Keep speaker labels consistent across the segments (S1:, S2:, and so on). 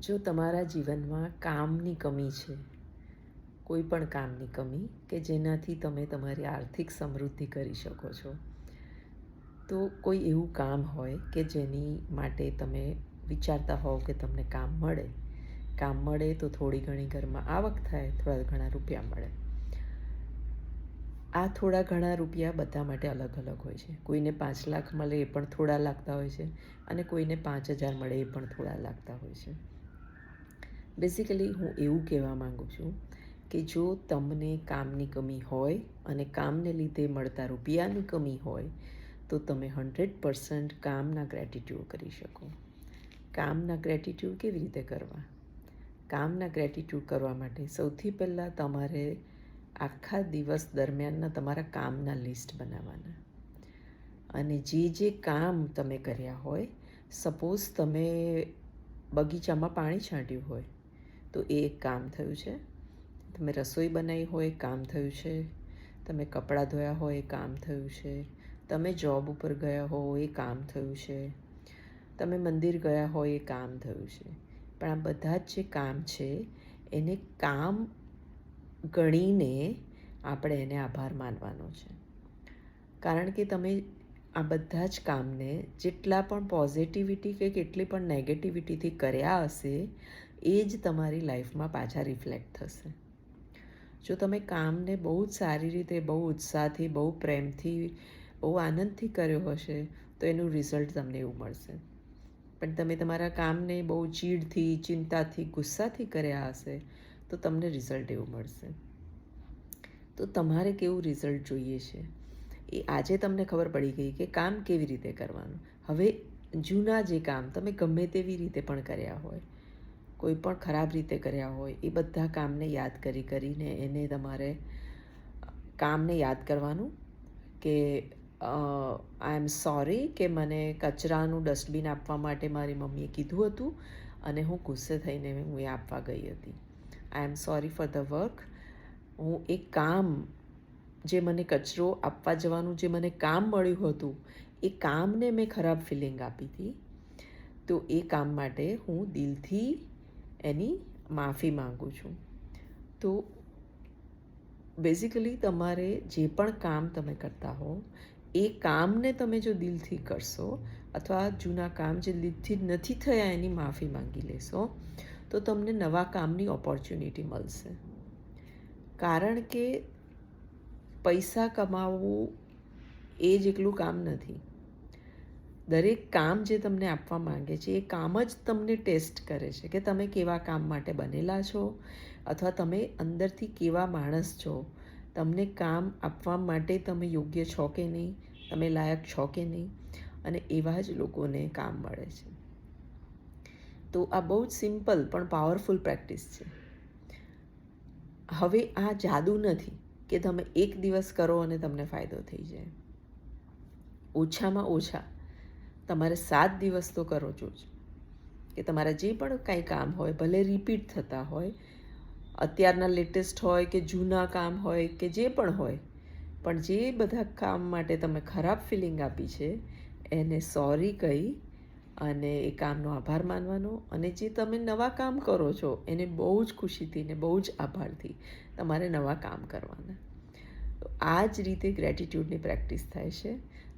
S1: જો તમારા જીવનમાં કામની કમી છે, કોઈ પણ કામની કમી કે જેનાથી તમે તમારી આર્થિક સમૃદ્ધિ કરી શકો છો, તો કોઈ એવું કામ હોય કે જેની માટે તમે વિચારતા હોવ કે તમને કામ મળે તો થોડી ઘણી ઘરમાં આવક થાય, થોડા ઘણા રૂપિયા મળે. આ થોડા ઘણા રૂપિયા બધા માટે અલગ અલગ હોય છે. કોઈને 5 લાખ મળે એ પણ થોડા લાગતા હોય છે, અને કોઈને 5,000 મળે એ પણ થોડા લાગતા હોય છે. બેઝિકલી હું એવું કહેવા માગું છું કે જો તમને કામની કમી હોય અને કામને લીધે મળતા રૂપિયાની કમી હોય તો તમે 100% કામના ગ્રેટિટ્યૂડ કરી શકો. કામના ગ્રેટિટ્યૂડ કેવી રીતે કરવા? કામના ગ્રેટિટ્યૂડ કરવા માટે સૌથી પહેલાં તમારે આખા દિવસ દરમિયાનના તમારા કામના લિસ્ટ બનાવવાના, અને જે કામ તમે કર્યા હોય, સપોઝ તમે બગીચામાં પાણી છાંટ્યું હોય તો એ એક કામ થયું છે. તમે રસોઈ બનાવી હોય કામ થયું છે. તમે કપડાં ધોયા હોય એ કામ થયું છે. તમે જોબ ઉપર ગયા હો એ કામ થયું છે. તમે મંદિર ગયા હોય એ કામ થયું છે. પણ આ બધા જ જે કામ છે એને કામ ગણીને આપણે એને આભાર માનવાનો છે. કારણ કે તમે આ બધા જ કામને જેટલા પણ પોઝિટિવિટી કે કેટલી પણ નેગેટિવિટીથી કર્યા હશે એ જ તમારી લાઈફમાં પાછા રિફ્લેક્ટ થશે. જો તમે કામને બહુ જ સારી રીતે, બહુ ઉત્સાહથી, બહુ પ્રેમથી, બહુ આનંદથી કર્યો હશે તો એનું રિઝલ્ટ તમને એવું મળશે. પણ તમે તમારા કામને બહુ ચીડથી, ચિંતાથી, ગુસ્સાથી કર્યા હશે તો તમને રિઝલ્ટ એવું મળશે. તો તમારે કેવું રિઝલ્ટ જોઈએ છે એ આજે તમને ખબર પડી ગઈ કે કામ કેવી રીતે કરવાનું. હવે જૂના જે કામ તમે ગમે તેવી રીતે પણ કર્યા હોય, કોઈ પણ ખરાબ રીતે કર્યા હોય, એ બધા કામને યાદ કરીને એને તમારે કામને યાદ કરવાનું કે આઈ એમ સોરી કે મને કચરાનું ડસ્ટબિન આપવા માટે મારી મમ્મીએ કીધું હતું અને હું ગુસ્સે થઈને હું એ આપવા ગઈ હતી. I am sorry for the work. હું એ કામ જે મને કચરો આપવા જવાનું જે મને કામ મળ્યું હતું એ કામને મેં ખરાબ ફિલિંગ આપી હતી, તો એ કામ માટે હું દિલથી એની માફી માગું છું. તો બેઝિકલી તમારે જે પણ કામ તમે કરતા હો એ કામને તમે જો દિલથી કરશો, અથવા જૂના કામ જે દિલથી નથી થયા એની માફી માંગી લેશો, તો તમને નવા કામની ઓપોર્ચ્યુનિટી મળશે. કારણ કે પૈસા કમાવવું એ જ એકલું કામ નથી. દરેક કામ જે તમને આપવા માંગે છે એ કામ જ તમને ટેસ્ટ કરે છે કે તમે કેવા કામ માટે બનેલા છો, અથવા તમે અંદરથી કેવા માણસ છો. તમને કામ આપવા માટે તમે યોગ્ય છો કે નહીં, તમે લાયક છો કે નહીં, અને એવા જ લોકોને કામ મળે છે. તો આ બહુ જ સિમ્પલ પણ પાવરફુલ પ્રેક્ટિસ છે. હવે આ જાદુ નથી કે તમે એક દિવસ કરો અને તમને ફાયદો થઈ જાય. ઓછામાં ઓછા તમારે 7 દિવસ તો કરો જ, કે તમારા જે પણ કાંઈ કામ હોય, ભલે રિપીટ થતા હોય, અત્યારના લેટેસ્ટ હોય કે જૂના કામ હોય કે જે પણ હોય, પણ જે બધા કામ માટે તમે ખરાબ ફિલિંગ આપી છે એને સોરી કહી અને એ કામનો આભાર માનવાનો, અને જે તમે નવા કામ કરો છો એને બહુ જ ખુશીથી ને બહુ જ આભારથી તમારે નવા કામ કરવાના. તો આ જ રીતે ગ્રેટિટ્યૂડની પ્રેક્ટિસ થાય છે.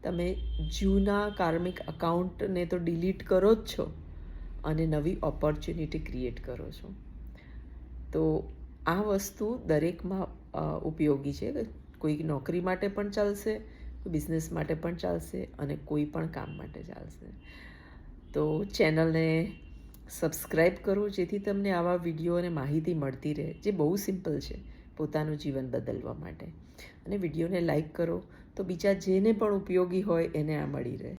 S1: તમે જૂના કાર્મિક અકાઉન્ટને તો ડિલીટ કરો જ છો અને નવી ઓપોર્ચ્યુનિટી ક્રિએટ કરો છો. તો આ વસ્તુ દરેકમાં ઉપયોગી છે. કોઈ નોકરી માટે પણ ચાલશે, બિઝનેસ માટે પણ ચાલશે, અને કોઈ પણ કામ માટે ચાલશે. તો ચેનલને સબસ્ક્રાઈબ કરો જેથી તમને આવા વિડીયો અને માહિતી મળતી રહે, જે બહુ સિમ્પલ છે પોતાનું જીવન બદલવા માટે. અને વિડીયોને લાઈક કરો તો બીજા જેને પણ ઉપયોગી હોય એને આ મળી રહે.